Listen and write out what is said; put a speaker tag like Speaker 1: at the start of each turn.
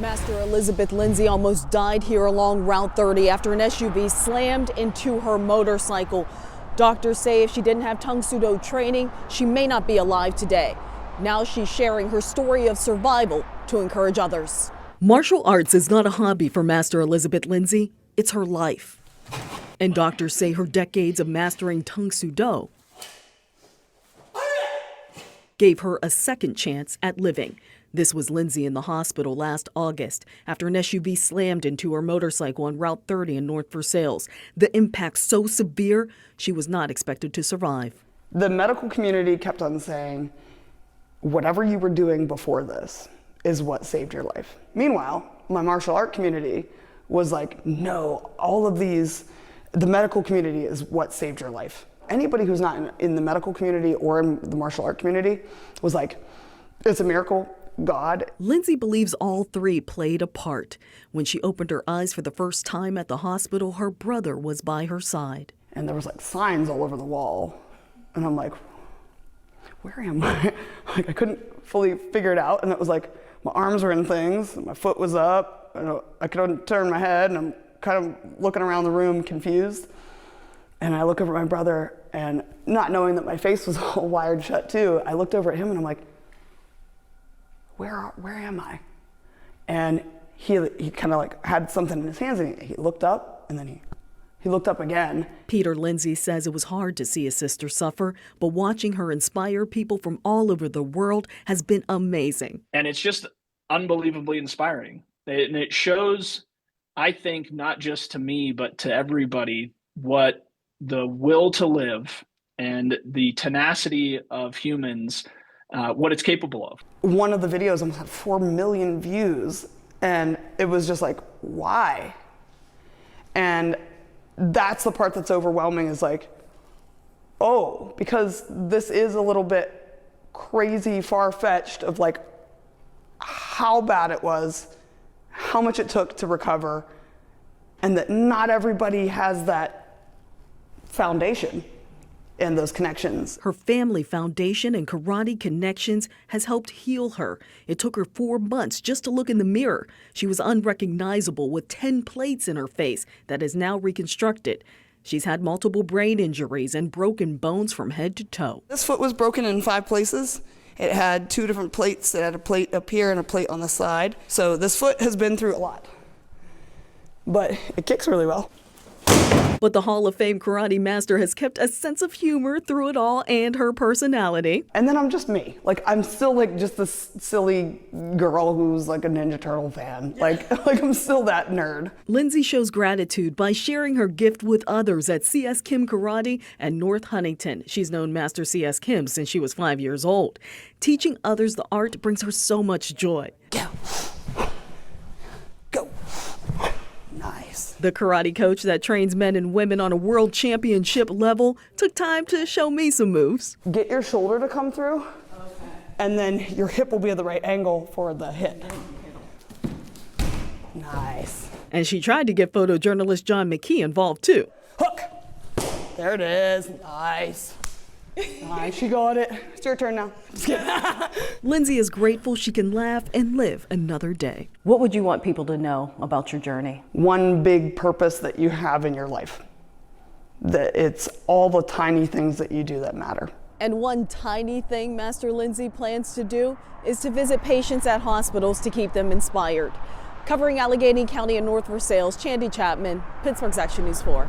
Speaker 1: Master Elizabeth Lindsay almost died here along Route 30 after an SUV slammed into her motorcycle. Doctors say if she didn't have Tang Soo Do training, she may not be alive today. Now she's sharing her story of survival to encourage others. Martial arts is not a hobby for Master Elizabeth Lindsay, it's her life. And doctors say her decades of mastering Tang Soo Do gave her a second chance at living. This was Lindsay in the hospital last August after an SUV slammed into her motorcycle on Route 30 in North Versailles. The impact so severe, she was not expected to survive.
Speaker 2: The medical community kept on saying, whatever you were doing before this is what saved your life. Meanwhile, my martial art community was like, no, all of these, the medical community is what saved your life. Anybody who's not in the medical community or in the martial art community was like, it's a miracle. God.
Speaker 1: Lindsay believes all three played a part. When she opened her eyes for the first time at the hospital, her brother was by her side.
Speaker 2: And there was like signs all over the wall. And I'm like, where am I? Like I couldn't fully figure it out. And it was like, my arms were in things, and my foot was up, and I couldn't turn my head, and I'm kind of looking around the room confused. And I look over at my brother, and not knowing that my face was all wired shut too, I looked over at him and I'm like, where am I? And he kind of like had something in his hands, and he looked up, and then he looked up again.
Speaker 1: Peter Lindsay says it was hard to see his sister suffer, but watching her inspire people from all over the world has been amazing.
Speaker 3: And it's just unbelievably inspiring. And it shows, I think, not just to me, but to everybody, what the will to live and the tenacity of humans, what it's capable of.
Speaker 2: One of the videos almost had 4 million views, and it was just like, why? And that's the part that's overwhelming, is like, oh, because this is a little bit crazy, far-fetched of like how bad it was, how much it took to recover, and that not everybody has that foundation and those connections.
Speaker 1: Her family foundation and karate connections has helped heal her. It took her 4 months just to look in the mirror. She was unrecognizable with 10 plates in her face that is now reconstructed. She's had multiple brain injuries and broken bones from head to toe.
Speaker 2: This foot was broken in 5 places. It had 2 different plates. It had a plate up here and a plate on the side. So this foot has been through a lot, but it kicks really well.
Speaker 1: But the Hall of Fame karate master has kept a sense of humor through it all and her personality.
Speaker 2: And then I'm just me. Like, I'm still like just this silly girl who's like a Ninja Turtle fan. Like I'm still that nerd.
Speaker 1: Lindsay shows gratitude by sharing her gift with others at C.S. Kim Karate and North Huntingdon. She's known Master C.S. Kim since she was 5 years old. Teaching others the art brings her so much joy.
Speaker 2: Go. Go. Nice.
Speaker 1: The karate coach that trains men and women on a world championship level took time to show me some moves.
Speaker 2: Get your shoulder to come through, and then your hip will be at the right angle for the hit. Nice.
Speaker 1: And she tried to get photojournalist John McKee involved too.
Speaker 2: Hook. There it is. Nice. Nice, she got it. It's your turn now. Just kidding.
Speaker 1: Lindsay is grateful she can laugh and live another day. What would you want people to know about your journey?
Speaker 2: One big purpose that you have in your life. That it's all the tiny things that you do that matter.
Speaker 1: And one tiny thing Master Lindsay plans to do is to visit patients at hospitals to keep them inspired. Covering Allegheny County and North Versailles, Chandy Chapman, Pittsburgh's Action News 4.